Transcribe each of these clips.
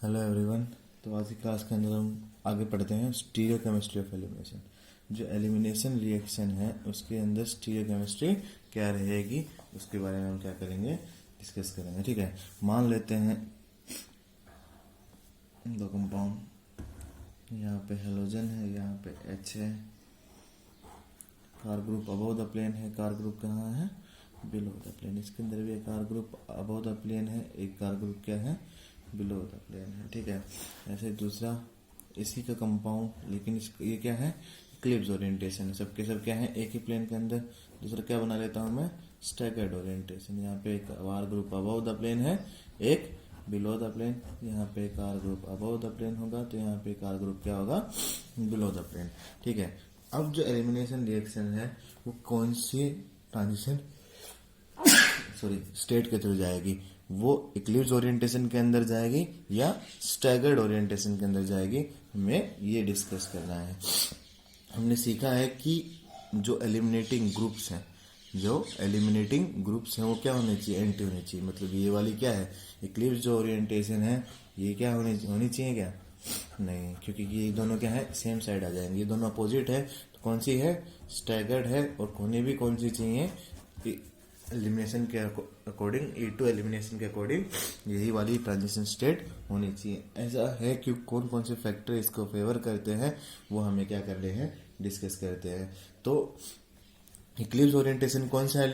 Hello everyone. तो आज की क्लास के अंदर हम आगे पढ़ते हैं स्टीरियो केमिस्ट्री ऑफ एलिमिनेशन। जो एलिमिनेशन रिएक्शन है उसके अंदर स्टीरियो केमिस्ट्री क्या रहेगी उसके बारे में हम क्या करेंगे, डिस्कस करेंगे। ठीक है, मान लेते हैं दो कंपाउंड, यहाँ पे हेलोजन है, यहाँ पे H है, car group above the plane है, कार ग्रुप कहाँ है, बिलो द प्लेन। इसके अंदर भी एक car group above the plane है, एक कार ग्रुप क्या है, बिलो द प्लेन है। ठीक है, ऐसे दूसरा इसी का कंपाउंड, लेकिन ये क्या है, इक्लिप्स ओरिएंटेशन है, सबके सब क्या है, एक ही प्लेन के अंदर। दूसरा क्या बना लेता हूँ मैं, स्टैगर्ड ओरिएंटेशन। यहाँ पे एक car group above the plane है, एक बिलो द प्लेन। यहाँ पे car group above the plane होगा तो यहाँ पे कार ग्रुप क्या होगा, बिलो द प्लेन। ठीक है, अब जो एलिमिनेशन रिएक्शन है वो कौन सी ट्रांजिशन स्टेट के थ्रू जाएगी, वो इक्लिप्स ओरिएंटेशन के अंदर जाएगी या स्टैगर्ड ओरिएंटेशन के अंदर जाएगी, हमें ये डिस्कस करना है। हमने सीखा है कि जो एलिमिनेटिंग ग्रुप्स हैं वो क्या होने चाहिए, एंटी होने चाहिए। मतलब ये वाली क्या है, इक्लिप्स जो ओरिएंटेशन है ये क्या होनी चाहिए क्या, नहीं, क्योंकि ये दोनों क्या है, सेम साइड आ जाएंगे। ये दोनों अपोजिट है तो कौन सी है, स्टैगर्ड है। और होने भी कौन सी चाहिए, एलिमिनेशन के अकॉर्डिंग, E2 एलिमिनेशन के अकॉर्डिंग यही वाली ट्रांजिशन स्टेट होनी चाहिए। ऐसा है कि कौन कौन से फैक्टर इसको फेवर करते हैं वो हमें क्या कर रहे हैं, डिस्कस करते हैं। तो इक्लिप्स ओरिएंटेशन कौन सा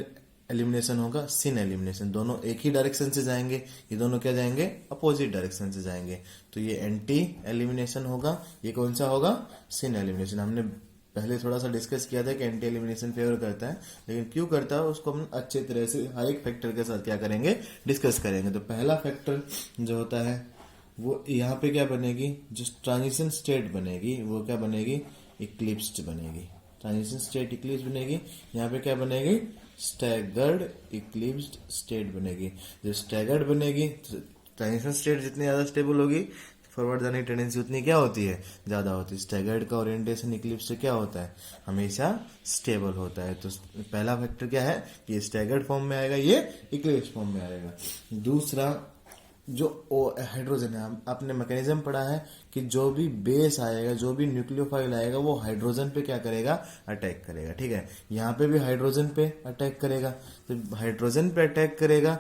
एलिमिनेशन होगा, सिन एलिमिनेशन। दोनों एक ही डायरेक्शन से जाएंगे, ये दोनों क्या जाएंगे, अपोजिट डायरेक्शन से जाएंगे, तो ये एंटी एलिमिनेशन होगा। ये कौन सा होगा, सिन एलिमिनेशन। हमने पहले थोड़ा सा डिस्कस किया था कि एंटी एलिमिनेशन फेवर करता है, लेकिन क्यों करता है उसको हम अच्छे तरह से हर एक फैक्टर के साथ क्या करेंगे, डिस्कस करेंगे। तो पहला फैक्टर जो होता है वो यहाँ पे क्या बनेगी, जो ट्रांजिशन स्टेट बनेगी वो क्या बनेगी, इक्लिप्स्ड बनेगी। ट्रांजिशन स्टेट इक्लिप्स बनेगी। यहाँ पे क्या बनेगी, स्टैगर्ड इक्लिप्स्ड स्टेट बनेगी। जब स्टैगर्ड बनेगी तो ट्रांजिशन स्टेट जितनी ज्यादा स्टेबल होगी, फॉरवर्ड जाने की टेंडेंसी उतनी क्या होती है, ज्यादा होती है। स्टैगर्ड का ओरिएंटेशन इक्लिप्स से क्या होता है, हमेशा स्टेबल होता है। तो पहला फैक्टर क्या है, ये स्टैगर्ड फॉर्म में आएगा, ये इक्लिप्स फॉर्म में आएगा। दूसरा जो हाइड्रोजन है, आपने मैकेनिज्म पढ़ा है कि जो भी बेस आएगा, जो भी न्यूक्लियोफाइल आएगा वो हाइड्रोजन पे क्या करेगा, अटैक करेगा। ठीक है, यहाँ पे भी हाइड्रोजन पे अटैक करेगा। तो हाइड्रोजन पे अटैक करेगा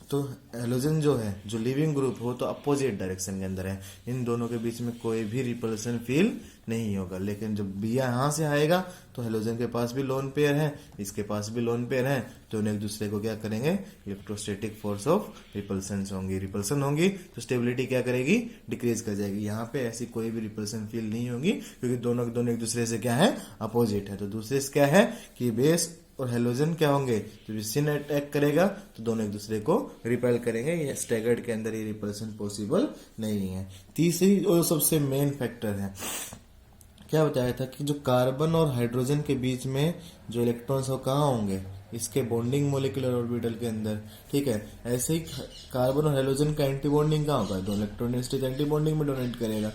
तो हेलोजन जो है, जो लिविंग ग्रुप हो तो अपोजिट डायरेक्शन के अंदर है, इन दोनों के बीच में कोई भी रिपल्सन फील नहीं होगा। लेकिन जब बिया यहाँ से आएगा तो हेलोजन के पास भी लोन पेयर है, इसके पास भी लोन पेयर है, तो उन्हें एक दूसरे को क्या करेंगे, इलेक्ट्रोस्टैटिक फोर्स ऑफ रिपल्सन होंगी तो स्टेबिलिटी क्या करेगी, डिक्रीज कर जाएगी। यहाँ पे ऐसी कोई भी रिपल्सन फील नहीं होगी क्योंकि दोनों के दोनों एक दूसरे से क्या है, अपोजिट है। तो दूसरे से क्या है कि बेस और हेलोजन क्या होंगे, जब सिन अटैक करेगा तो दोनों एक दूसरे को रिपेल करेंगे। ये स्टैगर्ड के अंदर ये रिपल्सन पॉसिबल नहीं है। तीसरी और सबसे मेन फैक्टर है, क्या बताया था कि जो कार्बन और हाइड्रोजन के बीच में जो इलेक्ट्रॉन्स हो कहाँ होंगे, इसके बॉन्डिंग मोलिकुलर ऑर्बिटल के अंदर। ठीक है, ऐसे ही कार्बन और हाइड्रोजन का एंटी बॉन्डिंग कहाँ होगा, दो इलेक्ट्रॉन एंटी बॉन्डिंग में डोनेट करेगा।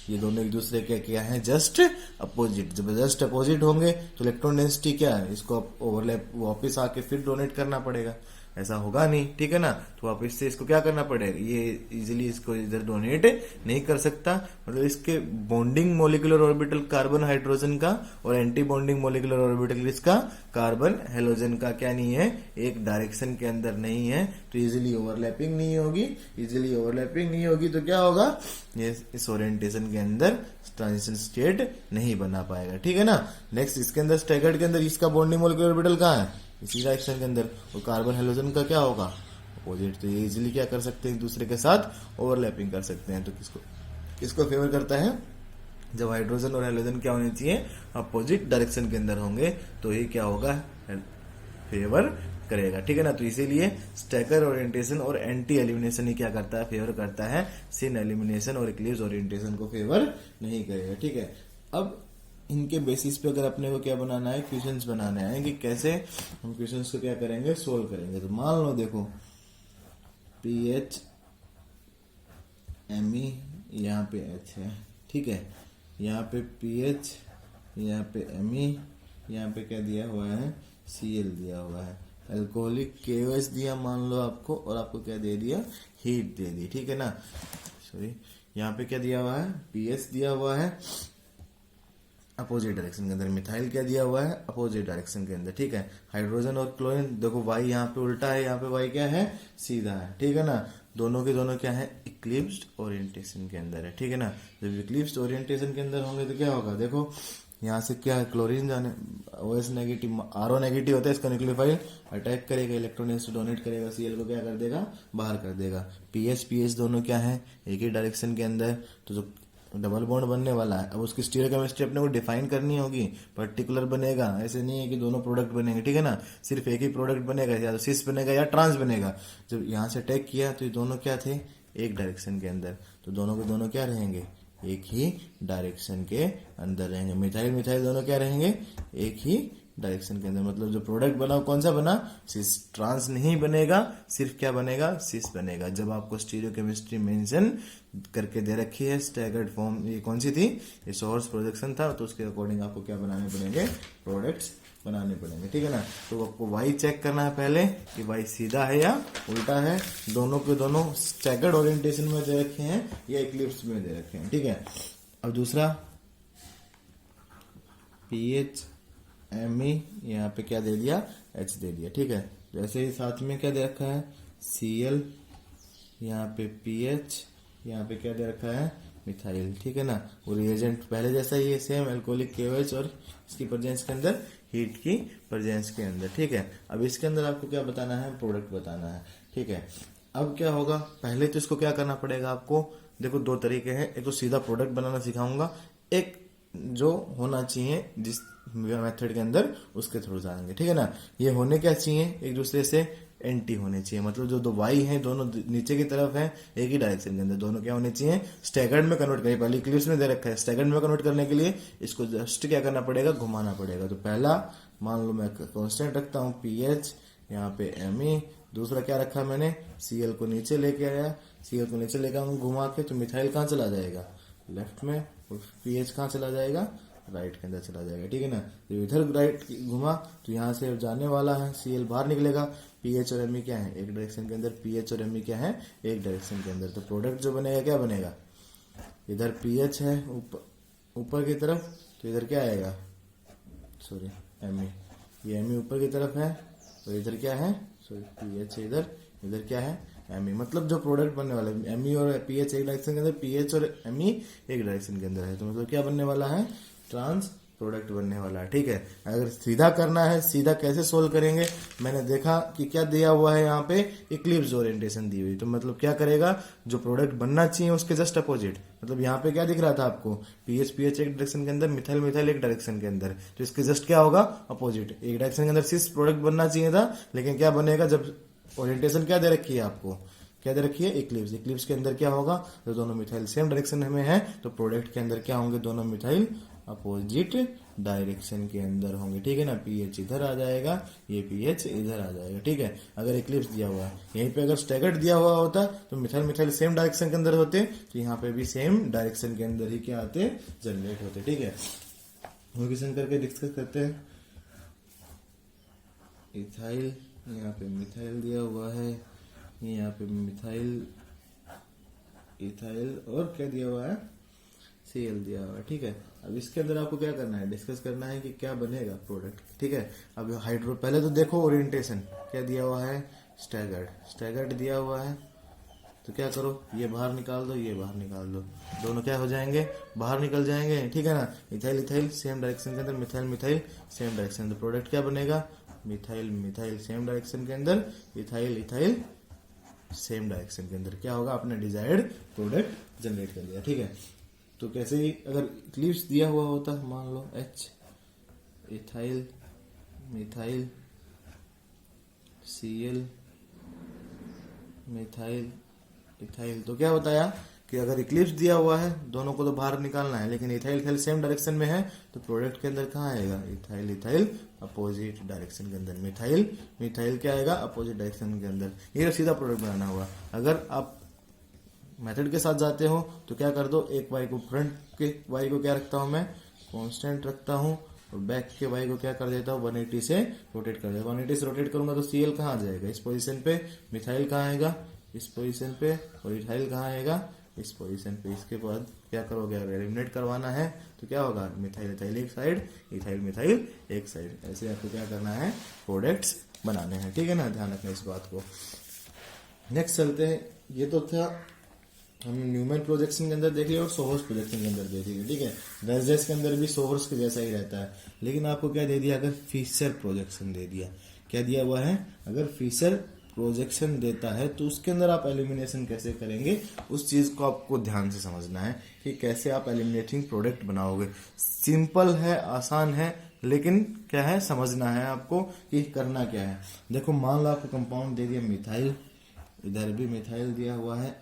ये दोनों एक दूसरे के क्या है, जस्ट अपोजिट। जब जस्ट अपोजिट होंगे तो इलेक्ट्रॉन डेंसिटी क्या है, इसको ओवरलैप वापस आके फिर डोनेट करना पड़ेगा, ऐसा होगा नहीं। ठीक है ना, तो वापस से इसको क्या करना पड़ेगा, ये इजीली इसको इधर डोनेट नहीं कर सकता। मतलब इसके bonding molecular orbital carbon hydrogen का और एंटी बॉन्डिंग मोलिकुलर ऑर्बिटल इसका कार्बन हेलोजन का क्या नहीं है, एक डायरेक्शन के अंदर नहीं है, तो इजीली ओवरलैपिंग नहीं होगी। तो क्या होगा, ये इस ओरिएंटेशन के अंदर ट्रांजिशन स्टेट नहीं बना पाएगा। ठीक है ना। नेक्स्ट इसके अंदर स्टैगर्ड के अंदर इसका बॉन्डिंग मोलिकुलर ऑर्बिटल कहाँ है, इसी डायरेक्शन के अंदर, और कार्बन हेलोजन का क्या होगा, अपोजिट। तो ये इजीली क्या कर सकते हैं, एक दूसरे के साथ ओवरलैपिंग कर सकते हैं। तो किसको फेवर करता है, जब हाइड्रोजन और हेलोजन क्या होने चाहिए, अपोजिट डायरेक्शन के अंदर होंगे, तो ये क्या होगा, फेवर करेगा। ठीक है ना। तो इसीलिए स्टैगर ओरिएंटेशन और एंटी एलिमिनेशन ही क्या करता है, फेवर करता है। सिन एलिमिनेशन और इक्लिप्स ओरिएंटेशन को फेवर नहीं करेगा। ठीक है, अब इनके बेसिस पे अगर अपने को क्या बनाना है, क्वेश्चंस बनाने हैं कि कैसे हम क्वेश्चंस को क्या करेंगे, सोल्व करेंगे। तो मान लो देखो PH Me यहाँ पे H है, ठीक है, यहाँ पे PH, यहाँ पे Me, यहाँ पे क्या दिया हुआ है, Cl दिया हुआ है, अल्कोहलिक KOH दिया मान लो आपको, और आपको क्या दे दिया, हीट दे दी। ठीक है ना। सॉरी, यहाँ पे क्या दिया हुआ है, पीएच दिया हुआ है अपोजिट डायरेक्शन के अंदर, मिथाइल क्या दिया हुआ है अपोजिट डायरेक्शन के अंदर, ठीक है। हाइड्रोजन और क्लोरीन देखो वाई यहाँ पे उल्टा है, यहाँ पे वाई क्या है सीधा है, ठीक है ना। दोनों के दोनों क्या है इक्लिप्स्ड ओरिएंटेशन के अंदर है, ठीक है ना। जब इक्लिप्स्ड ओरिएंटेशन के अंदर होंगे तो क्या होगा, देखो यहाँ से क्या है क्लोरीन जाने OS नेगेटिव RO नेगेटिव होता है, इसका न्यूक्लियोफाइल अटैक करेगा, इलेक्ट्रॉन से डोनेट करेगा, Cl को क्या कर देगा बाहर कर देगा। पीएच दोनों क्या है एक ही डायरेक्शन के अंदर, तो जो डबल बॉन्ड बनने वाला है अब उसकी स्टीरियोकेमिस्ट्री अपने को डिफाइन करनी होगी, पर्टिकुलर बनेगा, ऐसे नहीं है कि दोनों प्रोडक्ट बनेंगे, ठीक है ना। सिर्फ एक ही प्रोडक्ट बनेगा, या तो सिस बनेगा या ट्रांस बनेगा। जब यहाँ से अटैक किया तो ये दोनों क्या थे एक डायरेक्शन के अंदर, तो दोनों के दोनों क्या रहेंगे एक ही डायरेक्शन के अंदर रहेंगे। मिथाइल मिथाइल दोनों क्या रहेंगे एक ही डायरेक्शन के अंदर, मतलब जो प्रोडक्ट बना कौन सा बना सिस, ट्रांस नहीं बनेगा, सिर्फ क्या बनेगा सिस बनेगा। जब आपको स्टीरियोकेमिस्ट्री मेंशन करके दे रखी है स्टैगर्ड फॉर्म, ये कौन सी थी, ये सोर्स प्रोजेक्शन था, तो उसके अकॉर्डिंग आपको क्या बनाने पड़ेंगे प्रोडक्ट्स बनाने पड़ेंगे, ठीक है ना। तो आपको वाई चेक करना है पहले कि वाई सीधा है या उल्टा है, दोनों के दोनों स्टैगर्ड ओरिएंटेशन में दे रखे हैं या इक्लिप्स में दे रखे हैं, ठीक है। अब दूसरा पीएच ME यहाँ पे क्या दे दिया H दे दिया, ठीक है। जैसे ही साथ में क्या दे रखा है Cl, यहाँ पे PH, यहाँ पे क्या दे रखा है मिथाइल, ठीक है ना। वो रिएजेंट पहले जैसा ही है सेम, एल्कोहलिक KOH और इसकी प्रेजेंस के अंदर हीट की प्रेजेंस के अंदर, ठीक है। अब इसके अंदर आपको क्या बताना है प्रोडक्ट बताना है, ठीक है। अब क्या होगा, पहले तो इसको क्या करना पड़ेगा आपको, देखो दो तरीके हैं, एक तो सीधा प्रोडक्ट बनाना सिखाऊंगा, एक जो होना चाहिए जिस मेथड के अंदर उसके थ्रू जाएंगे, ठीक है ना। ये होने क्या चाहिए एक दूसरे से एंटी होने चाहिए, मतलब जो दो वाई हैं दोनों नीचे की तरफ है एक ही डायरेक्शन के अंदर, दोनों क्या होने चाहिए स्टैगर्ड में कन्वर्ट करें। पहले इक्लिप्स में दे रखा है, स्टैगर्ड में कन्वर्ट करने के लिए इसको जस्ट क्या करना पड़ेगा घुमाना पड़ेगा। तो पहला मान लो मैं कांस्टेंट रखता हूँ पीएच, यहाँ पे ME, दूसरा क्या रखा मैंने Cl को नीचे लेके आया, Cl को नीचे लेकर आऊंगा घुमा के, तो मिथाइल कहाँ चला जाएगा लेफ्ट में, और पीएच कहाँ चला जाएगा राइट के अंदर चला जाएगा, ठीक है ना। तो इधर राइट घुमा तो यहाँ से जाने वाला है, Cl बाहर निकलेगा, पीएच और ME क्या है एक डायरेक्शन के अंदर, पीएच और ME क्या है एक डायरेक्शन के अंदर। तो प्रोडक्ट जो बनेगा क्या बनेगा, इधर पीएच है ऊपर की तरफ, तो इधर क्या आएगा सॉरी ME, ये ME ऊपर की तरफ है, तो इधर क्या है सॉरी पीएच है इधर क्या है ME, मतलब जो प्रोडक्ट बनने वाला है ME और पीएच एक डायरेक्शन के अंदर, पीएच और ME एक डायरेक्शन के अंदर है, तो मतलब क्या बनने वाला है ट्रांस प्रोडक्ट बनने वाला है, ठीक है। अगर सीधा करना है, सीधा कैसे सोल्व करेंगे, मैंने देखा कि क्या दिया हुआ है यहाँ पे इक्लिप्स ओरिएंटेशन दी हुई, तो मतलब क्या करेगा जो प्रोडक्ट बनना चाहिए उसके जस्ट अपोजिट, मतलब यहाँ पे क्या दिख रहा था आपको पीएच एक डायरेक्शन के अंदर, मिथाइल एक डायरेक्शन के अंदर, तो इसके जस्ट क्या होगा अपोजिट, एक डायरेक्शन के अंदर सिर्फ प्रोडक्ट बनना चाहिए था, लेकिन क्या बनेगा जब ओरिएंटेशन क्या दे रखी है आपको, क्या दे रखी है इक्लिप्स के अंदर क्या होगा, तो दोनों मिथाइल सेम डायरेक्शन में है, तो प्रोडक्ट के अंदर क्या होंगे दोनों मिथाइल अपोजिट डायरेक्शन के अंदर होंगे, ठीक है ना। पीएच इधर आ जाएगा, ये पीएच इधर आ जाएगा, ठीक है। अगर इक्लिप्स दिया हुआ है, यहीं पे अगर स्टैगर्ड दिया हुआ होता तो मिथाइल सेम डायरेक्शन के अंदर होते, तो यहाँ पे भी सेम डायरेक्शन के अंदर ही क्या आते जनरेट होते, ठीक है। क्वेश्चन करके डिस्कस करते हैं। इथाइल, यहाँ पे मिथाइल दिया हुआ है, यहाँ पे मिथाइल इथाइल और क्या दिया हुआ है Cl दिया हुआ है, ठीक है। अब इसके अंदर आपको क्या करना है डिस्कस करना है कि क्या बनेगा प्रोडक्ट, ठीक है। अब हाइड्रो पहले तो देखो ओरिएंटेशन क्या दिया हुआ है स्टैगर्ड दिया हुआ है, तो क्या करो ये बाहर निकाल दो, ये बाहर निकाल दो, दोनों क्या हो जाएंगे बाहर निकल जाएंगे, ठीक है ना। इथाइल सेम डायरेक्शन के अंदर, मिथाइल सेम डायरेक्शन, तो प्रोडक्ट क्या बनेगा मिथाइल सेम डायरेक्शन के अंदर, इथाइल सेम डायरेक्शन के अंदर, क्या होगा आपने डिजायर्ड प्रोडक्ट जनरेट कर लिया, ठीक है। तो कैसे ही अगर इक्लिप्स दिया हुआ होता मान लो H, ethyl methyl Cl methyl ethyl, तो क्या बताया कि अगर इक्लिप्स दिया हुआ है दोनों को तो बाहर निकालना है, लेकिन इथाइल सेम डायरेक्शन में है, तो प्रोडक्ट के अंदर कहाँ आएगा इथाइल अपोजिट डायरेक्शन के अंदर, मिथाइल क्या आएगा अपोजिट डायरेक्शन के अंदर। ये सीधा प्रोडक्ट बनाना हुआ। अगर आप मेथड के साथ जाते हो तो क्या कर दो, एक वाई को फ्रंट के वाई को क्या रखता हूं मैं कांस्टेंट रखता हूं, और बैक के वाई को क्या कर देता हूं 180 से रोटेट कर देता हूं। 180 से रोटेट करूंगा तो Cl कहाँ आ जाएगा इस पोजीशन पे, मिथाइल कहाँ आएगा इस पोजीशन पे, और इथाइल कहाँ आएगा इस पोजीशन पे। इसके बाद क्या करोगे, अगर एलिमिनेट करवाना है तो क्या होगा, मिथाइल इथाइल एक साइड, इथाइल मिथाइल एक साइड, ऐसे आपको क्या करना है, प्रोडक्ट्स बनाने हैं। ठीक है ना, ध्यान रखना इस बात को। नेक्स्ट चलते हैं, ये तो था हमने न्यूमैन प्रोजेक्शन के अंदर देख लिया और सोहर्स प्रोजेक्शन के अंदर देख लिया। ठीक है, वेल्स के अंदर भी सोहर्स के जैसा ही रहता है, लेकिन आपको क्या दे दिया, अगर फिशर प्रोजेक्शन दे दिया, क्या दिया हुआ है, अगर फिशर प्रोजेक्शन देता है तो उसके अंदर आप एलिमिनेशन कैसे करेंगे, उस चीज को आपको ध्यान से समझना है कि कैसे आप एलिमिनेटिंग प्रोडक्ट बनाओगे। सिंपल है, आसान है, लेकिन क्या है, समझना है आपको कि करना क्या है। देखो मान लो आपको कंपाउंड दे दिया मिथाइल, इधर भी मिथाइल दिया हुआ है,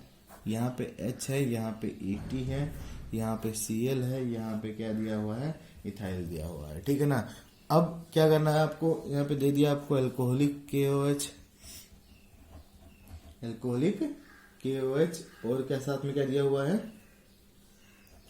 यहाँ पे H है, यहाँ पे ET है, यहाँ पे Cl है, यहाँ पे क्या दिया हुआ है, इथाइल दिया हुआ है। ठीक है ना, अब क्या करना है आपको, यहाँ पे दे दिया आपको एल्कोहलिक KOH, एल्कोहलिक KOH, और क्या साथ में क्या दिया हुआ है,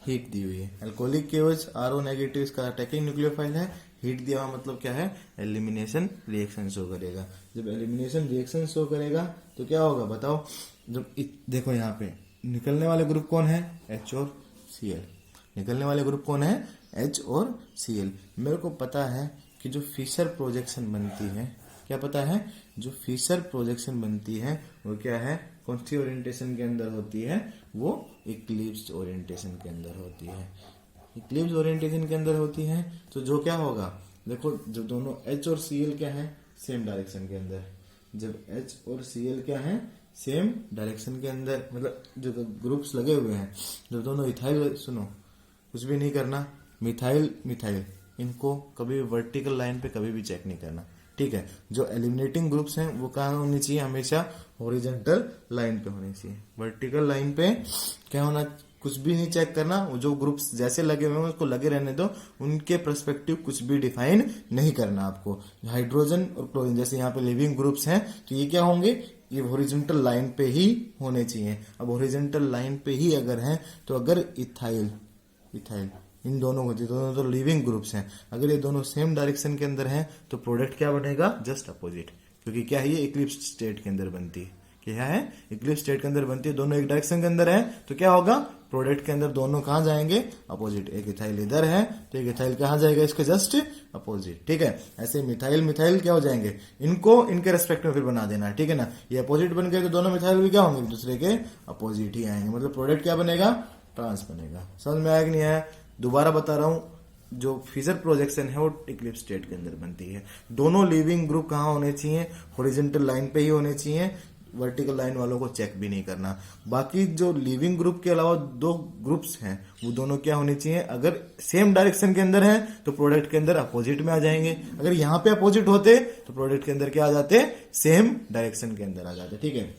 हीट दी हुई है। एल्कोहलिक KOH RO नेगेटिव, इसका अटैकिंग न्यूक्लियोफाइल है, हीट दिया हुआ मतलब क्या है, एलिमिनेशन रिएक्शन शो करेगा। जब एलिमिनेशन रिएक्शन शो करेगा तो क्या होगा बताओ, जब देखो यहाँ पे निकलने वाले ग्रुप कौन है, H और Cl, निकलने वाले ग्रुप कौन है, H और Cl। मेरे को पता है कि जो फिशर प्रोजेक्शन बनती है, क्या पता है, जो फिशर प्रोजेक्शन बनती है वो क्या है, कौन सी ओरिएंटेशन के अंदर होती है, वो इक्लिप्स ओरिएंटेशन के अंदर होती है। इक्लिप्स ओरिएंटेशन के अंदर होती है तो जो क्या होगा, देखो जब दोनों H और Cl क्या है, सेम डायरेक्शन के अंदर, जब H और Cl क्या है, सेम डायरेक्शन के अंदर, मतलब जो ग्रुप्स लगे हुए हैं, जब दोनों इथाइल, सुनो कुछ भी नहीं करना, मिथाइल मिथाइल इनको कभी वर्टिकल लाइन पे कभी भी चेक नहीं करना। ठीक है, जो एलिमिनेटिंग ग्रुप्स हैं वो कहाँ होनी चाहिए, हमेशा हॉरिजॉन्टल लाइन पे होनी चाहिए। वर्टिकल लाइन पे क्या होना, कुछ भी नहीं चेक करना, वो जो ग्रुप्स जैसे लगे हुए हैं उसको लगे रहने दो, उनके पर्सपेक्टिव कुछ भी डिफाइन नहीं करना आपको। हाइड्रोजन और क्लोरीन जैसे यहाँ पे लिविंग ग्रुप्स हैं तो ये क्या होंगे, ये हॉरिजॉन्टल लाइन पे ही होने चाहिए। अब हॉरिजॉन्टल लाइन पे ही अगर हैं तो अगर इथाइल इथाइल इन दोनों को, दोनों तो लिविंग ग्रुप्स हैं, अगर ये दोनों सेम डायरेक्शन के अंदर हैं तो प्रोडक्ट क्या बनेगा, जस्ट अपोजिट, क्योंकि क्या है, ये इक्लिप्स स्टेट के अंदर बनती है। क्या है, इक्लिप्स स्टेट के अंदर बनती है, दोनों एक डायरेक्शन के अंदर है तो क्या होगा, प्रोडक्ट के अंदर दोनों कहाँ जाएंगे, अपोजिट। एक इथाइल इधर है तो एक इथाइल कहाँ जाएगा, इसके जस्ट अपोजिट। ठीक है, ऐसे मिथाइल मिथाइल क्या हो जाएंगे, इनको इनके रेस्पेक्ट में फिर बना देना। ठीक है ना, ये अपोजिट बन गए तो दोनों मिथाइल भी क्या होंगे, एक दूसरे के अपोजिट ही आएंगे, मतलब प्रोडक्ट क्या बनेगा, ट्रांस बनेगा। समझ में आया कि नहीं आया, दोबारा बता रहा हूं, जो फिशर प्रोजेक्शन है वो इक्लिप्स स्टेट के अंदर बनती है। दोनों लिविंग ग्रुप कहाँ होने चाहिए, हॉरिजॉन्टल लाइन पे ही होने चाहिए, वर्टिकल लाइन वालों को चेक भी नहीं करना। बाकी जो लिविंग ग्रुप के अलावा दो ग्रुप्स हैं वो दोनों क्या होने चाहिए, अगर सेम डायरेक्शन के अंदर हैं तो प्रोडक्ट के अंदर अपोजिट में आ जाएंगे, अगर यहाँ पे अपोजिट होते तो प्रोडक्ट के अंदर क्या आ जाते, सेम डायरेक्शन के अंदर आ जाते। ठीक है,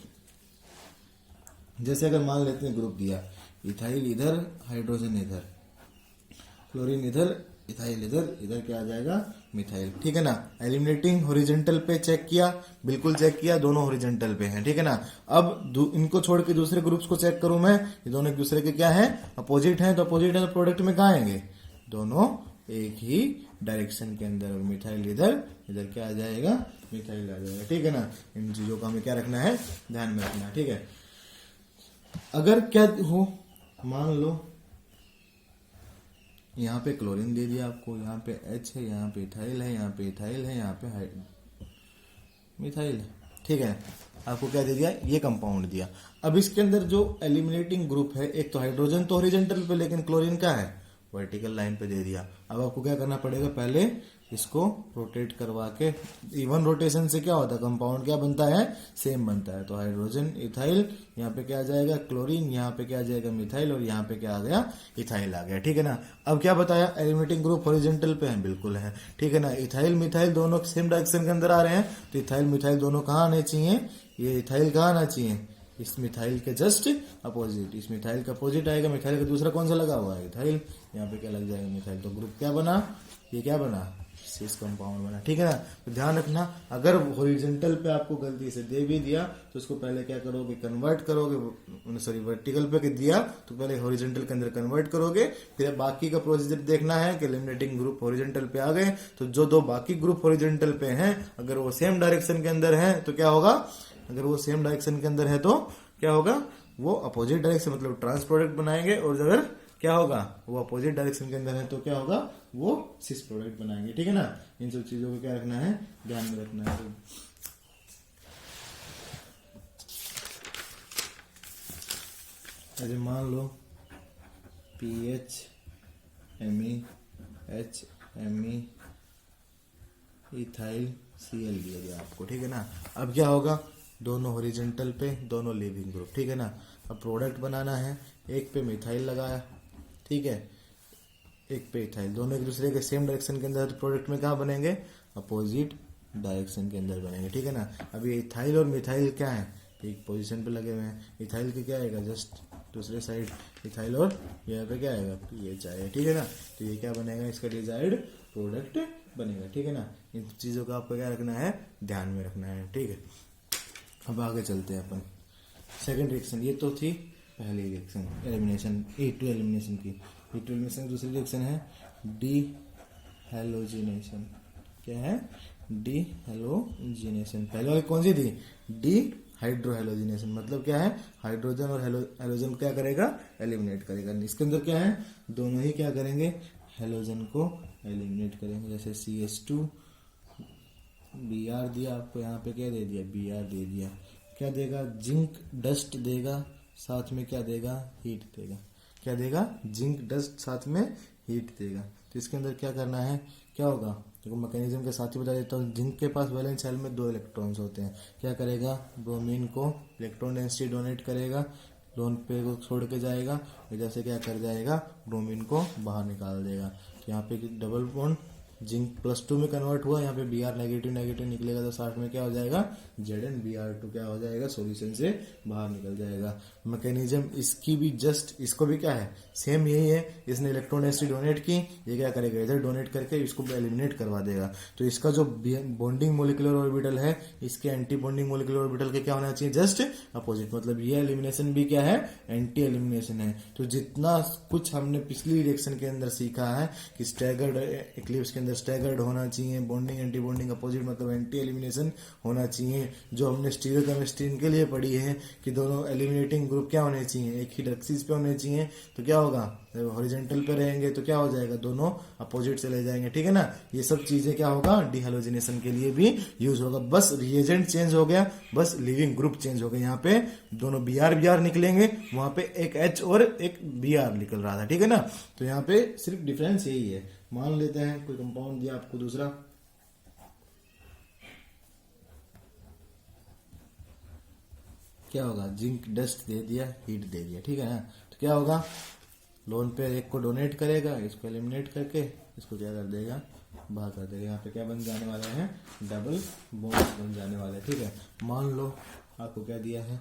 जैसे अगर मान लेते हैं ग्रुप दिया, इथाइल इधर, हाइड्रोजन इधर, क्लोरीन इधर, इथाइल इधर, इधर क्या आ जाएगा, मिथाइल। ठीक है ना, एलिमिनेटिंग हॉरिजॉन्टल पे चेक किया, बिल्कुल चेक किया, दोनों हॉरिजॉन्टल पे हैं। ठीक है ना, अब इनको छोड़ के दूसरे ग्रुप्स को चेक करूं मैं, ये दोनों एक दूसरे के क्या है, अपोजिट हैं, तो अपोजिट है तो प्रोडक्ट में कहाँ आएंगे, दोनों एक ही डायरेक्शन के अंदर। मिथाइल इधर, इधर क्या आ जाएगा, मिथाइल आ जाएगा। ठीक है ना, इन चीजों का हमें क्या रखना है, ध्यान में रखना है। ठीक है, अगर क्या हो, मान लो यहाँ पे क्लोरीन दे दिया आपको, यहाँ पे H है, यहाँ पे इथाइल है, यहाँ पे इथाइल है, यहाँ पे मिथाइल है। ठीक है, आपको क्या दे दिया, ये कंपाउंड दिया। अब इसके अंदर जो एलिमिनेटिंग ग्रुप है, एक तो हाइड्रोजन तो हॉरिजॉन्टल पे, लेकिन क्लोरीन क्या है, वर्टिकल लाइन पे दे दिया। अब आपको क्या करना पड़ेगा, पहले इसको रोटेट करवा के, इवन रोटेशन से क्या होता है, कंपाउंड क्या बनता है, सेम बनता है। तो हाइड्रोजन इथाइल, यहाँ पे क्या आ जाएगा, क्लोरीन, यहाँ पे क्या आ जाएगा, मिथाइल, और यहाँ पे क्या आ गया, इथाइल आ गया। ठीक है ना, अब क्या बताया, एलिमिनेटिंग ग्रुप हॉरिजॉन्टल पे है, बिल्कुल है। ठीक है ना, इथाइल मिथाइल दोनों सेम डायरेक्शन के अंदर आ रहे हैं तो इथाइल मिथाइल दोनों कहाँ आने चाहिए, ये इथाइल कहाँ आना चाहिए, इस मिथाइल के जस्ट अपोजिट। इस मिथाइल का अपोजिट आएगा, मिथाइल का दूसरा कौन सा लगा हुआ है, इथाइल, यहाँ पे क्या लग जाएगा, मिथाइल। तो ग्रुप क्या बना, ये क्या बना, सिस कंपाउंड बना। ठीक है ना, तो ध्यान रखना, अगर हॉरिजॉन्टल पे आपको गलती से दे भी दिया तो उसको पहले क्या करोगे, कन्वर्ट करोगे, सॉरी वर्टिकल पे दिया तो पहले हॉरिजॉन्टल के अंदर कन्वर्ट करोगे, फिर बाकी का प्रोसीजर देखना है कि एलिमिनेटिंग ग्रुप हॉरिजॉन्टल पे आ गए तो जो दो बाकी ग्रुप हॉरिजॉन्टल पे हैं, अगर वो सेम डायरेक्शन के अंदर है तो क्या होगा, अगर वो सेम डायरेक्शन के अंदर है तो क्या होगा, वो अपोजिट डायरेक्शन मतलब ट्रांस प्रोडक्ट बनाएंगे, और अगर क्या होगा वो अपोजिट डायरेक्शन के अंदर है तो क्या होगा वो सिस प्रोडक्ट बनाएंगे। ठीक है ना, इन सब चीजों को क्या रखना है, ध्यान में रखना है। ऐसे मान लो PH MeHMe इथाइल Cl दिया गया आपको। ठीक है ना, अब क्या होगा, दोनों हॉरिजॉन्टल पे दोनों लीविंग ग्रुप। ठीक है ना, अब प्रोडक्ट बनाना है, एक पे मिथाइल लगाया, ठीक है, एक पे इथाइल, दोनों एक दूसरे के सेम डायरेक्शन के अंदर, तो प्रोडक्ट में कहाँ बनेंगे, अपोजिट डायरेक्शन के अंदर बनेंगे। ठीक है ना, अब ये इथाइल और मिथाइल क्या है, एक पोजीशन पे लगे हुए हैं। इथाइल के क्या आएगा, जस्ट दूसरे साइड इथाइल, और यहाँ पे क्या आएगा, PH आएगा। ठीक है ना, तो ये क्या बनेगा, इसका डिजायर्ड प्रोडक्ट बनेगा। ठीक है ना, इन चीजों का आपको क्या रखना है, ध्यान में रखना है। ठीक है, अब आगे चलते हैं अपन सेकेंड रिएक्शन। ये तो थी पहली रिएक्शन एलिमिनेशन, E2 एलिमिनेशन की। E2 एलिमिनेशन दूसरी रिएक्शन है डी हेलोजिनेशन। क्या है, डी हेलोजिनेशन। पहले वाली कौन सी थी, डी हाइड्रो हेलोजिनेशन, मतलब क्या है, हाइड्रोजन और हेलोजन क्या करेगा, एलिमिनेट करेगा। इसके अंदर क्या है, दोनों ही क्या करेंगे, हेलोजन को एलिमिनेट करेंगे। जैसे CH2 Br दिया आपको, यहाँ पे क्या दे दिया, Br दे दिया, क्या देगा, जिंक डस्ट देगा, साथ में क्या देगा, हीट देगा। क्या देगा, जिंक डस्ट साथ में हीट देगा। तो इसके अंदर क्या करना है, क्या होगा, देखो मैकेनिज्म के साथ ही बता देता हूँ। जिंक के पास वैलेंस शेल में 2 इलेक्ट्रॉन्स होते हैं, क्या करेगा, ब्रोमीन को इलेक्ट्रॉन डेंसिटी डोनेट करेगा, लोन पे को छोड़ के जाएगा, इधर से क्या कर जाएगा, ब्रोमीन को बाहर निकाल देगा। तो यहाँ पे डबल बॉन्ड जिंक +2 में कन्वर्ट हुआ, यहाँ पे Br नेगेटिव नेगेटिव निकलेगा, तो साथ में क्या हो जाएगा, ZnBr2 क्या हो जाएगा, सॉल्यूशन से बाहर निकल जाएगा। मैकेनिज्म इसकी भी जस्ट, इसको भी क्या है, सेम यही है। इसने इलेक्ट्रॉन डेंसिटी डोनेट की, ये क्या करेगा, इधर डोनेट करके इसको एलिमिनेट करवा देगा। तो इसका जो बॉन्डिंग मोलिकुलर ऑर्बिटल है, इसके एंटी बॉन्डिंग मोलिकुलर ऑर्बिटल के क्या होना चाहिए, जस्ट अपोजिट। मतलब ये एलिमिनेशन भी क्या है, एंटी एलिमिनेशन है। तो जितना कुछ हमने पिछली रिएक्शन के अंदर सीखा है कि स्टैगर्ड इक्लिप्स के स्टैगर्ड होना चाहिए, बॉन्डिंग एंटी बॉन्डिंग अपोजिट मतलब एंटी एलिमिनेशन होना चाहिए। जो हमने स्टीरियोकेमिस्ट्री इनके लिए पढ़ी है कि दोनों एलिमिनेटिंग ग्रुप क्या होने चाहिए, एक ही एक्सिस पे होने चाहिए, तो क्या होगा, हॉरिजॉन्टल पे रहेंगे तो क्या हो जाएगा, दोनों अपोजिट चले जाएंगे। ठीक है ना, ये सब चीजें क्या होगा, डिहेलोजिनेशन के लिए भी यूज होगा। बस रिएजेंट चेंज हो गया, बस लिविंग ग्रुप चेंज हो गया। यहाँ पे दोनों Br निकलेंगे, वहां पे एक H और एक Br निकल रहा था। ठीक है ना, तो यहाँ पे सिर्फ डिफरेंस यही है। मान लेते हैं कोई कंपाउंड दिया आपको दूसरा, क्या होगा, जिंक डस्ट दे दिया, हीट दे दिया। ठीक है ना, तो क्या होगा, लोन पे एक को डोनेट करेगा, इसको एलिमिनेट करके इसको क्या कर देगा, बाहर कर देगा। यहाँ पे क्या बन जाने वाले हैं, डबल बॉन्ड्स बन जाने वाले। ठीक है, मान लो आपको क्या दिया है,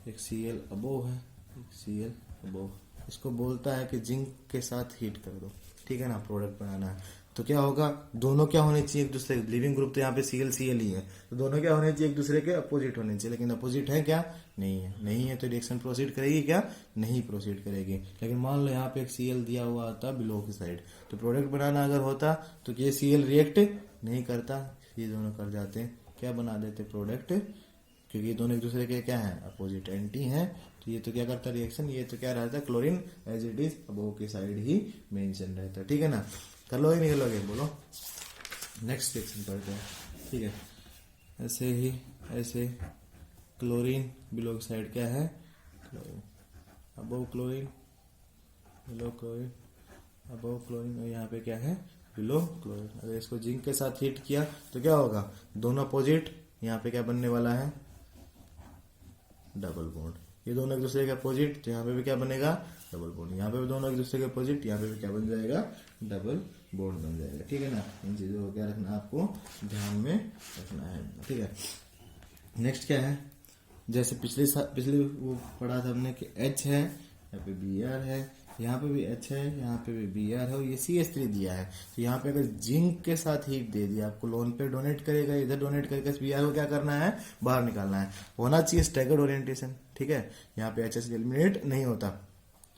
एक Cl अबोव है, एक Cl अबोव, इसको बोलता है कि जिंक के साथ हीट कर दो। ठीक है ना, प्रोडक्ट बनाना है, तो क्या होगा, दोनों क्या होने चाहिए एक दूसरे, लिविंग ग्रुप तो यहाँ पे Cl ही है, तो दोनों क्या होने चाहिए, एक दूसरे के अपोजिट होने चाहिए। लेकिन अपोजिट है क्या, नहीं है, नहीं है, तो रिएक्शन प्रोसीड करेगी क्या, नहीं प्रोसीड करेगी। लेकिन मान लो यहाँ पे एक Cl दिया हुआ था बिलो की साइड, तो प्रोडक्ट बनाना अगर होता तो ये Cl रिएक्ट नहीं करता, ये दोनों कर जाते, क्या बना देते, प्रोडक्ट, क्योंकि दोनों एक दूसरे के क्या है, अपोजिट एंटी हैं। तो ये तो क्या करता रिएक्शन, ये तो क्या रहता है, chlorine as it is above की साइड ही मेंशन रहता है। ठीक है ना, कर लोगे नहीं कर लोगे, बोलो, नेक्स्ट रिएक्शन करते हैं। ठीक है, ऐसे ही ऐसे क्लोरीन बिलो की साइड क्या है, chlorine above chlorine, below chlorine, above chlorine, और यहाँ पे क्या है, बिलो क्लोरीन। अगर इसको जिंक के साथ हीट किया तो क्या होगा, दोनों अपोजिट, यहाँ पे क्या बनने वाला है, डबल बॉन्ड। ये दोनों एक दूसरे के अपोजिट, तो यहाँ पे भी क्या बनेगा, डबल बॉन्ड। यहाँ पे भी दोनों एक दूसरे के अपोजिट, यहाँ पे भी क्या बन जाएगा, डबल बॉन्ड बन जाएगा। ठीक है ना, इन चीजों को क्या रखना है, आपको ध्यान में रखना है। ठीक है, नेक्स्ट क्या है, जैसे पिछले वो पढ़ा था हमने कि H है, यहाँ पे Br है, यहाँ पे भी H है, यहाँ पे भी Br है, और ये CH3 दिया है। तो यहाँ पे अगर जिंक के साथ हीट दे दिया आपको, लोन पे डोनेट करेगा, इधर डोनेट करके Br को क्या करना है, बाहर निकालना है। होना चाहिए स्टैगर्ड ओरिएंटेशन। ठीक है, यहाँ पे HH एलिमिनेट नहीं होता,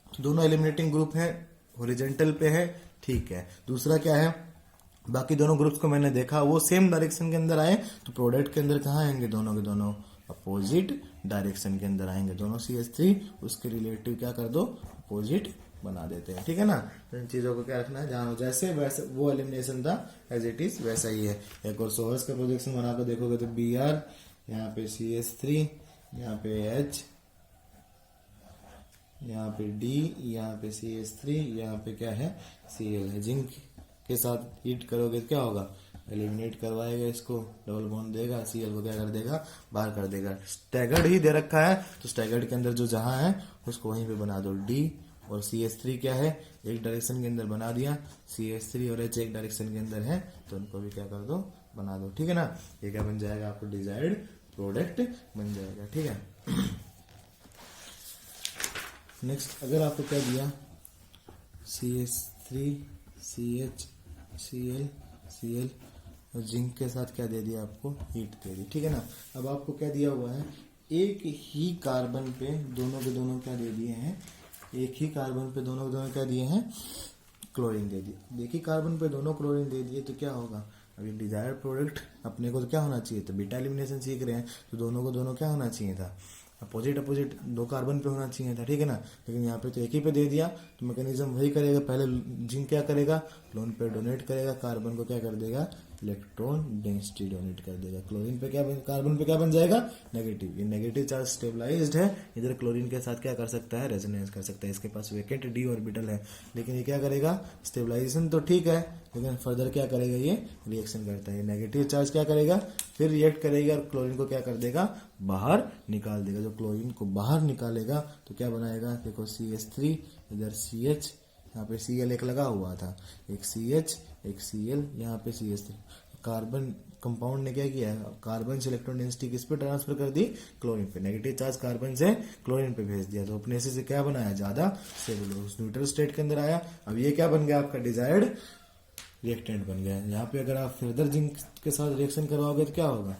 तो दोनों एलिमिनेटिंग ग्रुप है, हॉरिजॉन्टल पे है। ठीक है, दूसरा क्या है, बाकी दोनों ग्रुप्स को मैंने देखा वो सेम डायरेक्शन के अंदर आए, तो प्रोडक्ट के अंदर कहाँ आएंगे, दोनों के दोनों अपोजिट डायरेक्शन के अंदर आएंगे। दोनों CH3 उसके रिलेटिव क्या कर दो, अपोजिट बना देते हैं, ठीक है ना। तो इन चीजों को क्या रखना है, जहां जैसे वैसे वो एलिमिनेशन था एज इट इज वैसा ही है। एक और सोर्स का प्रोजेक्शन बनाकर देखोगे तो Br, यहाँ पे CH3, यहाँ पे H, यहाँ पे D, यहाँ पे CH3, यहाँ पे क्या है Cl है। जिंक के साथ हीट करोगे तो क्या होगा, एलिमिनेट करवाएगा, इसको डबल बॉन्ड देगा, Cl को क्या कर देगा, बाहर कर देगा। स्टैगर्ड ही दे रखा है तो स्टैगर्ड के अंदर जो जहां है उसको वहीं पे बना दो। D और CH3 क्या है, एक डायरेक्शन के अंदर बना दिया, CH3 और H एक डायरेक्शन के अंदर है तो उनको भी क्या कर दो, बना दो, ठीक है ना। ये क्या बन जाएगा, आपको डिजायर्ड प्रोडक्ट बन जाएगा, ठीक है। नेक्स्ट अगर आपको क्या दिया, CH3, CH, Cl, Cl और जिंक के साथ क्या दे दिया, आपको हीट दे दी, ठीक है ना। अब आपको क्या दिया हुआ है, एक ही कार्बन पे दोनों के दोनों क्या दे दिए हैं, एक ही कार्बन पे दोनों के दोनों क्या दिए हैं, क्लोरीन दे दिए। एक ही कार्बन पे दोनों क्लोरीन दे दिए तो क्या होगा, अभी डिजायर्ड प्रोडक्ट अपने को तो क्या होना चाहिए, तो बीटा एलिमिनेशन सीख रहे हैं तो दोनों को दोनों क्या होना चाहिए था, अपोजिट अपोजिट दो कार्बन पे होना चाहिए था, ठीक है ना। लेकिन यहाँ पे तो एक ही पे दे दिया तो मैकेनिज्म वही करेगा, पहले जिंक क्या करेगा, लोन पे डोनेट करेगा, कार्बन को क्या कर देगा, इलेक्ट्रॉन डेंसिटी डोनेट कर देगा। क्लोरीन पे क्या कार्बन पे क्या बन जाएगा, नेगेटिव। ये नेगेटिव चार्ज स्टेबलाइज्ड है, इधर क्लोरीन के साथ क्या कर सकता है, रेजोनेंस कर सकता है। इसके पास वेकेंट डी ऑर्बिटल है लेकिन ये क्या करेगा, स्टेबलाइजेशन तो ठीक है लेकिन फर्दर क्या करेगा, ये रिएक्शन करता है। नेगेटिव चार्ज क्या करेगा, फिर रिएक्ट करेगा और क्लोरीन को क्या कर देगा, बाहर निकाल देगा। जो क्लोरीन को बाहर निकालेगा तो क्या बनाएगा, देखो CH3, इधर CH, यहाँ पे Cl एक लगा हुआ था, एक CH एक Cl, यहाँ पे CH3। कार्बन कंपाउंड ने क्या किया, कार्बन से इलेक्ट्रॉन डेंसिटी किस पे ट्रांसफर कर दी, क्लोरीन पे। नेगेटिव चार्ज कार्बन से क्लोरीन पे भेज दिया तो अपने से क्या बनाया, ज्यादा सेलुलोज न्यूट्रल स्टेट के अंदर आया। अब ये क्या बन गया, आपका डिजायर्ड रिएक्टेंट बन गया। यहाँ पे अगर आप फर्दर जिंक के साथ रिएक्शन करवाओगे तो क्या होगा,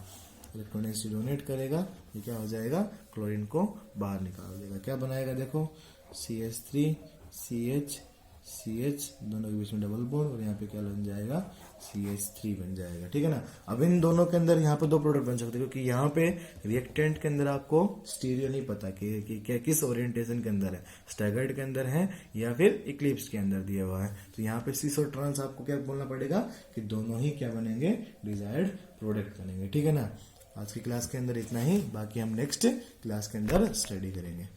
इलेक्ट्रॉन डेंसिटी डोनेट करेगा, ये क्या हो जाएगा, क्लोरीन को बाहर निकाल देगा। क्या बनाएगा, देखो CH3, CH, CH, दोनों के बीच में डबल बॉन्ड और यहाँ पे क्या बन जाएगा, CH3 बन जाएगा, ठीक है ना। अब इन दोनों के अंदर यहाँ पे दो प्रोडक्ट बन सकते हैं क्योंकि यहाँ पे रिएक्टेंट के अंदर आपको स्टीरियो नहीं पता कि क्या किस ओरिएंटेशन के अंदर है, स्टैगर्ड के अंदर है या फिर इक्लिप्स के अंदर दिया हुआ है। तो यहाँ पे सिस और ट्रांस आपको क्या बोलना पड़ेगा कि दोनों ही क्या बनेंगे, डिजायर्ड प्रोडक्ट बनेंगे, ठीक है ना। आज की क्लास के अंदर इतना ही, बाकी हम नेक्स्ट क्लास के अंदर स्टडी करेंगे।